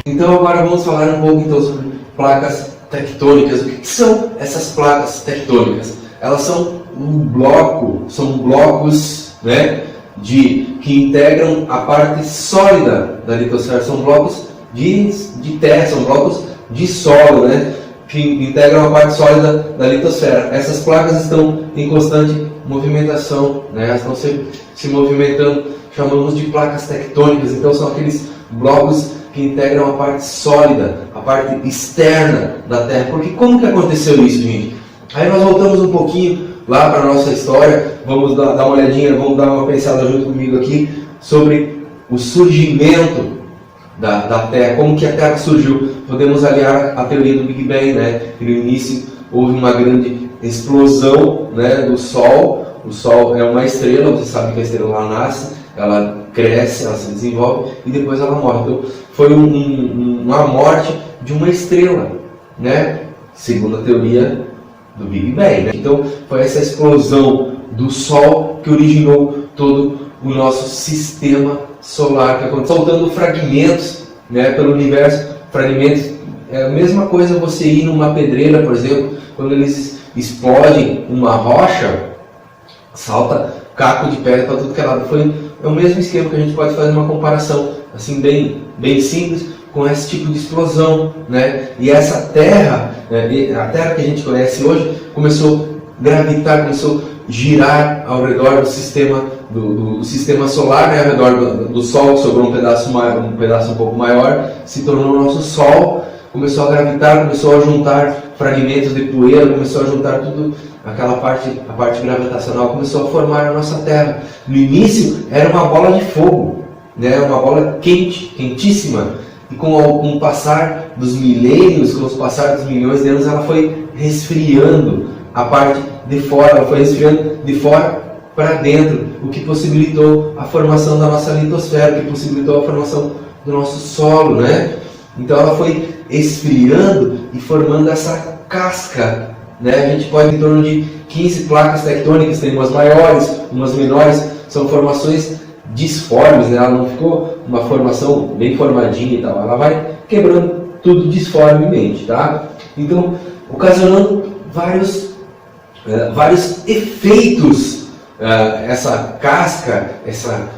Então agora vamos falar um pouco então sobre placas tectônicas. O que são essas placas tectônicas? Elas são são blocos, né, que integram a parte sólida da litosfera. São blocos de terra, são blocos de solo, né, que integram a parte sólida da litosfera. Essas placas estão em constante movimentação, né, elas estão sempre se movimentando, chamamos de placas tectônicas. Então são aqueles blocos que integram a parte sólida, a parte externa da Terra. Porque como que aconteceu isso, gente? Aí nós voltamos um pouquinho lá para a nossa história, vamos dar uma olhadinha, vamos dar uma pensada junto comigo aqui sobre o surgimento da Terra, como que a Terra surgiu. Podemos aliar a teoria do Big Bang, né? Que no início houve uma grande explosão, né, do Sol. O Sol é uma estrela, você sabe que a estrela lá nasce, ela cresce, ela se desenvolve e depois ela morre. Então foi uma morte de uma estrela, né? Segundo a teoria do Big Bang, né? Então foi essa explosão do Sol que originou todo o nosso sistema solar, que aconteceu soltando fragmentos, né, pelo universo. Fragmentos é a mesma coisa você ir numa pedreira, por exemplo, quando eles explodem uma rocha, salta caco de pedra para tudo que é lado. É o mesmo esquema que a gente pode fazer uma comparação assim bem simples com esse tipo de explosão, né? E essa Terra, a Terra que a gente conhece hoje, começou a gravitar, começou a girar ao redor do sistema do sistema solar, né? Ao redor do Sol, que sobrou um pedaço um pouco maior, se tornou o nosso Sol, começou a gravitar, começou a juntar fragmentos de poeira, começou a juntar tudo, a parte gravitacional começou a formar a nossa Terra. No início era uma bola de fogo, né? Uma bola quentíssima, e com o passar dos milênios, com o passar dos milhões de anos, ela foi resfriando a parte de fora, ela foi resfriando de fora para dentro, o que possibilitou a formação da nossa litosfera, o que possibilitou a formação do nosso solo, né? Então ela foi esfriando e formando essa casca, né? A gente pode ter em torno de 15 placas tectônicas, tem umas maiores, umas menores, são formações disformes, né? Ela não ficou uma formação bem formadinha e tal, ela vai quebrando tudo disformemente, tá? Então, ocasionando vários efeitos, essa casca, essa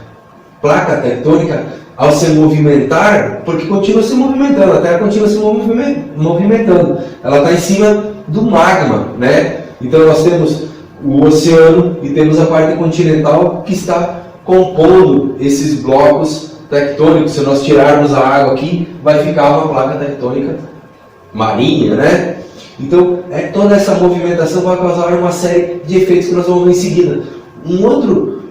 placa tectônica, ao se movimentar, porque continua se movimentando, a Terra continua se movimentando, ela está em cima do magma, né? Então nós temos o oceano e temos a parte continental que está compondo esses blocos tectônicos. Se nós tirarmos a água aqui, vai ficar uma placa tectônica marinha, né? Então, toda essa movimentação vai causar uma série de efeitos que nós vamos ver em seguida. Um outro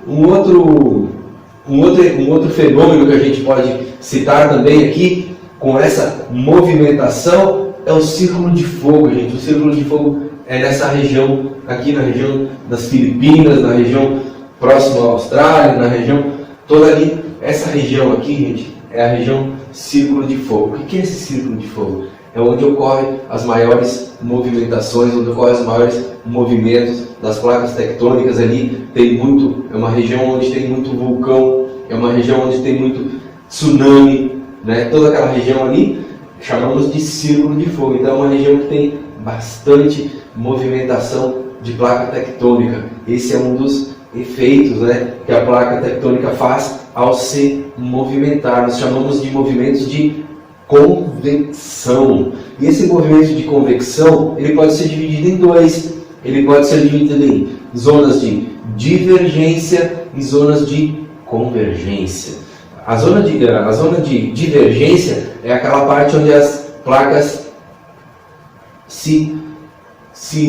fenômeno que a gente pode citar também aqui, com essa movimentação, é o círculo de fogo, gente. O círculo de fogo é nessa região, aqui na região das Filipinas, na região próxima à Austrália, na região toda ali. Essa região aqui, gente, é a região círculo de fogo. O que é esse círculo de fogo? É onde ocorrem as maiores movimentações, onde ocorrem os maiores movimentos das placas tectônicas. Ali é uma região onde tem muito vulcão, é uma região onde tem muito tsunami, né? Toda aquela região ali chamamos de círculo de fogo. Então é uma região que tem bastante movimentação de placa tectônica. Esse é um dos efeitos, né, que a placa tectônica faz ao se movimentar. Nós chamamos de movimentos de convecção. E esse movimento de convecção, ele pode ser dividido em dois. Ele pode ser dividido em zonas de divergência e zonas de convergência. A zona de divergência é aquela parte onde as placas se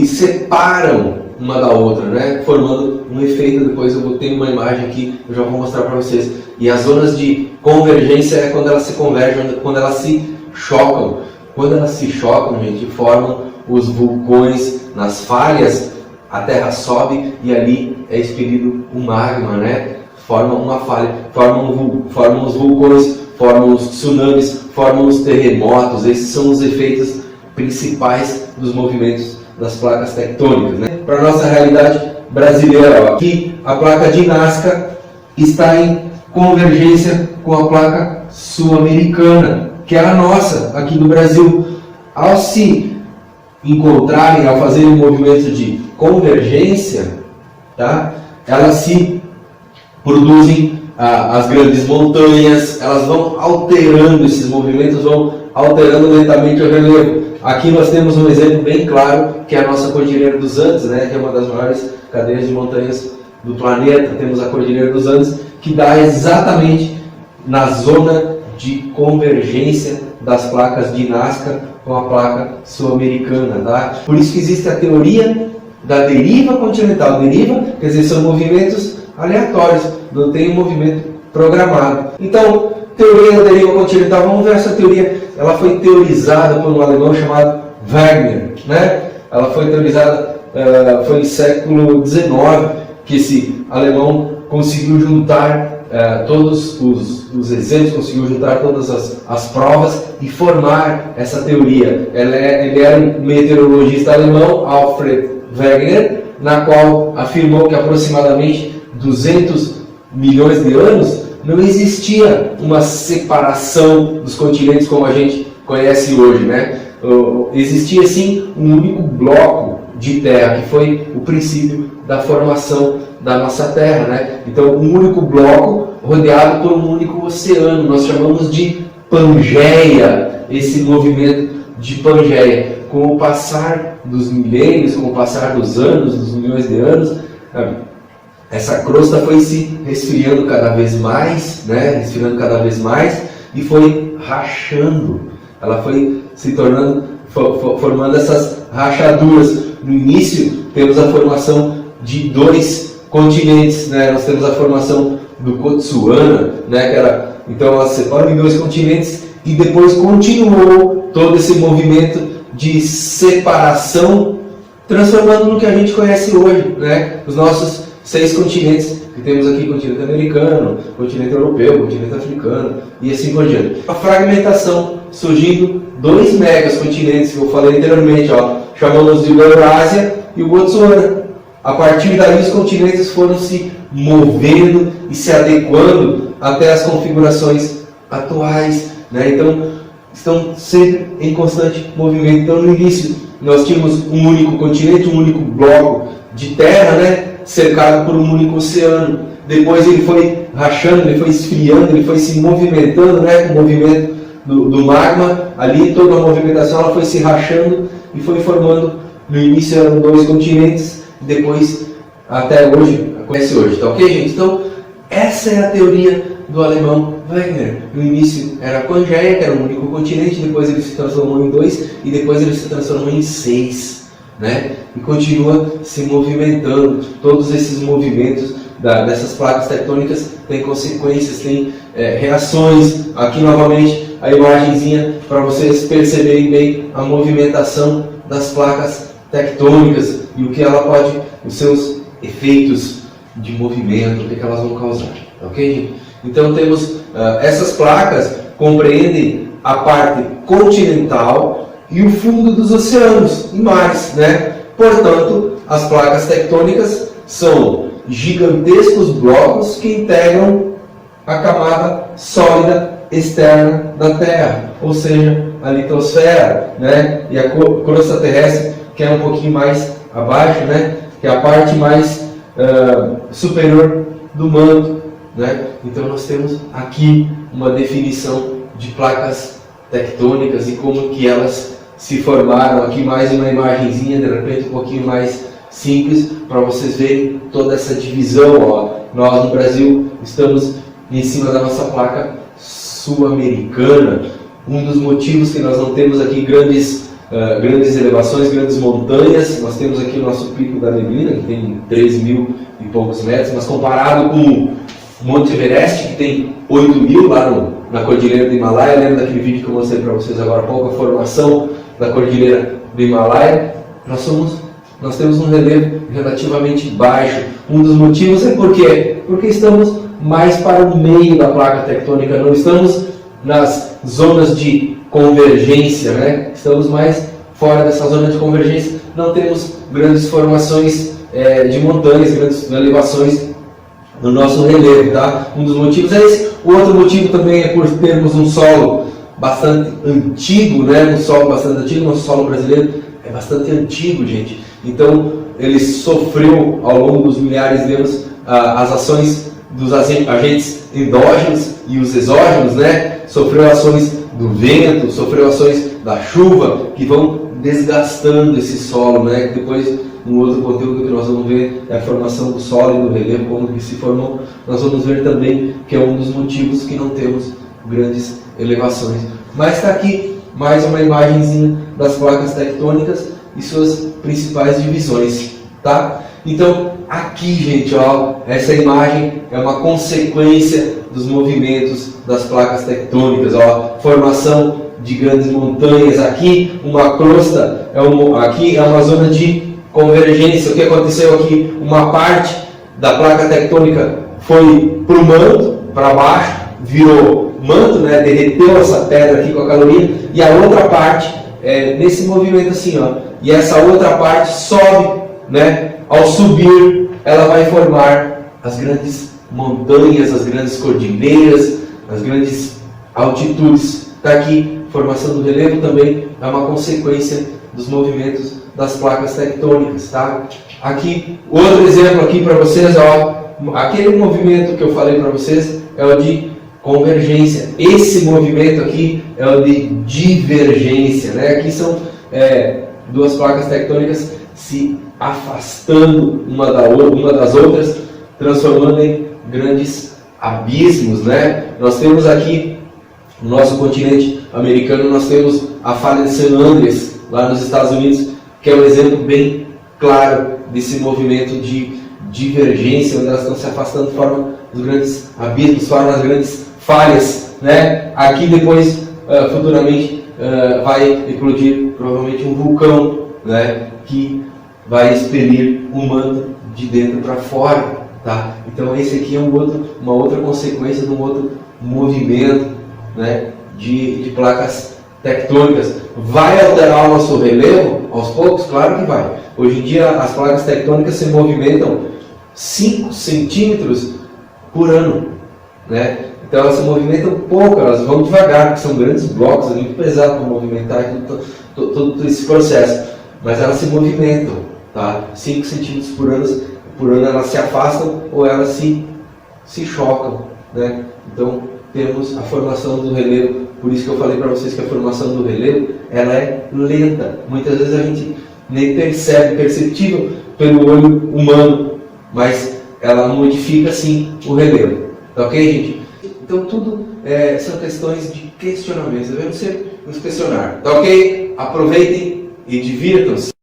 separam uma da outra, né? Formando um efeito. Depois eu vou ter uma imagem aqui, eu já vou mostrar para vocês. E as zonas de convergência é quando elas se convergem, quando elas se chocam. Quando elas se chocam, gente, formam os vulcões nas falhas, a Terra sobe e ali é expelido o magma, né? Forma uma falha, formam os vulcões, formam os tsunamis, formam os terremotos. Esses são os efeitos principais dos movimentos das placas tectônicas, né? Para a nossa realidade brasileira, ó, aqui a placa de Nazca está em convergência com a placa sul-americana, que é a nossa, aqui do Brasil. Ao se encontrarem, ao fazerem um movimento de convergência, tá? Elas se produzem as grandes montanhas, elas vão alterando, esses movimentos vão alterando lentamente o relevo. Aqui nós temos um exemplo bem claro, que é a nossa Cordilheira dos Andes, né, que é uma das maiores cadeias de montanhas do planeta. Temos a Cordilheira dos Andes, que dá exatamente na zona de convergência das placas de Nazca com a placa sul-americana. Tá? Por isso que existe a teoria da deriva continental. Deriva, quer dizer, são movimentos aleatórios, não tem um movimento programado. Então, teoria da deriva continental, vamos ver essa teoria. Ela foi teorizada por um alemão chamado Wegener, né? Ela foi teorizada, foi no século XIX, que esse alemão conseguiu juntar todos os exemplos, conseguiu juntar todas as provas e formar essa teoria. Ele era um meteorologista alemão, Alfred Wegener, na qual afirmou que aproximadamente 200 milhões de anos não existia uma separação dos continentes como a gente conhece hoje, né? Existia sim um único bloco de terra, que foi o princípio da formação da nossa terra, né? Então, um único bloco rodeado por um único oceano, nós chamamos de Pangeia, esse movimento de Pangeia. Com o passar dos milênios, com o passar dos anos, dos milhões de anos, essa crosta foi se resfriando cada vez mais, né? Resfriando cada vez mais e foi rachando. Ela foi se tornando, formando essas rachaduras. No início, temos a formação de 2 continentes, né? Nós temos a formação do Gondwana, né? Que era, então ela se separa em 2 continentes e depois continuou todo esse movimento de separação, transformando no que a gente conhece hoje, né? Os nossos 6 continentes que temos aqui: continente americano, continente europeu, continente africano e assim por diante. A fragmentação, surgindo 2 megas continentes que eu falei anteriormente, ó, chamamos de Eurásia e o Gondwana. A partir daí os continentes foram se movendo e se adequando até as configurações atuais, né? Então estão sempre em constante movimento. Então no início nós tínhamos um único continente, um único bloco de terra, né? Cercado por um único oceano. Depois ele foi rachando, ele foi esfriando, ele foi se movimentando, né? Com o movimento do magma, ali toda a movimentação ela foi se rachando e foi formando. No início eram 2 continentes, depois até hoje, conhece hoje, tá ok, gente? Então essa é a teoria do alemão Wegener. No início era a Pangeia, que era um único continente, depois ele se transformou em 2 e depois ele se transformou em 6, né? E continua se movimentando. Todos esses movimentos dessas placas tectônicas têm consequências, têm reações. Aqui novamente a imagenzinha para vocês perceberem bem a movimentação das placas tectônicas e o que ela pode, os seus efeitos de movimento, o que elas vão causar, ok? Então temos essas placas compreendem a parte continental e o fundo dos oceanos e mares, né? Portanto, as placas tectônicas são gigantescos blocos que integram a camada sólida externa da Terra, ou seja, a litosfera, né? E a crosta terrestre, que é um pouquinho mais abaixo, né? Que é a parte mais superior do manto, né? Então nós temos aqui uma definição de placas tectônicas e como que elas se formaram. Aqui mais uma imagenzinha, de repente um pouquinho mais simples, para vocês verem toda essa divisão. Ó. Nós no Brasil estamos em cima da nossa placa sul-americana. Um dos motivos que nós não temos aqui grandes elevações, grandes montanhas. Nós temos aqui o nosso pico da neblina, que tem 3.000 e poucos metros, mas comparado com o Monte Everest, que tem 8.000 lá na Cordilheira do Himalaia. Lembra daquele vídeo que eu mostrei para vocês agora há pouco, a formação da Cordilheira do Himalaia? Nós temos um relevo relativamente baixo. Um dos motivos é porque estamos mais para o meio da placa tectônica, não estamos nas zonas de convergência, né? Estamos mais fora dessa zona de convergência, não temos grandes formações de montanhas, grandes elevações no nosso relevo, tá? Um dos motivos é esse. O outro motivo também é por termos um solo bastante antigo, né? Um solo bastante antigo, nosso solo brasileiro é bastante antigo, gente. Então, ele sofreu ao longo dos milhares de anos as ações dos agentes endógenos e os exógenos, né? Sofreu ações do vento, sofreu ações da chuva, que vão desgastando esse solo, né? Depois, no outro conteúdo que nós vamos ver é a formação do solo e do relevo, como que se formou. Nós vamos ver também que é um dos motivos que não temos grandes elevações. Mas está aqui mais uma imagenzinha das placas tectônicas e suas principais divisões, tá? Então, aqui, gente, ó, essa imagem é uma consequência dos movimentos das placas tectônicas, ó, formação de grandes montanhas. Aqui, uma crosta, aqui é uma zona de convergência. O que aconteceu aqui? Uma parte da placa tectônica foi para o manto, para baixo, virou manto, né? Derreteu essa pedra aqui com a caloria, e a outra parte nesse movimento assim, ó, e essa outra parte sobe, né? Ao subir, ela vai formar as grandes montanhas, as grandes cordilheiras, as grandes altitudes. Está aqui, formação do relevo também é uma consequência dos movimentos das placas tectônicas, tá? Aqui, outro exemplo aqui para vocês, ó, aquele movimento que eu falei para vocês é o de convergência. Esse movimento aqui é o de divergência, né? Aqui são duas placas tectônicas se afastando uma das outras, transformando em grandes abismos, né? Nós temos aqui no nosso continente americano, nós temos a falha de San Andreas lá nos Estados Unidos, que é um exemplo bem claro desse movimento de divergência, onde elas estão se afastando, formam os grandes abismos, formam as grandes falhas, né? Aqui depois, futuramente, vai eclodir provavelmente um vulcão, né? Que vai expelir um manto de dentro para fora, tá? Então esse aqui é uma outra consequência de um outro movimento, né? De placas tectônicas. Vai alterar o nosso relevo aos poucos? Claro que vai. Hoje em dia as placas tectônicas se movimentam 5 centímetros por ano, né? Então elas se movimentam pouco, elas vão devagar, porque são grandes blocos, é muito pesado para movimentar todo esse processo, mas elas se movimentam, tá? 5 centímetros por ano elas se afastam ou elas se chocam, né? Então temos a formação do relevo. Por isso que eu falei para vocês que a formação do relevo ela é lenta. Muitas vezes a gente nem perceptível pelo olho humano, mas ela modifica sim o relevo. Tá ok, gente? Então tudo são questões de questionamentos. Devemos nos questionar. Tá ok? Aproveitem e divirtam-se.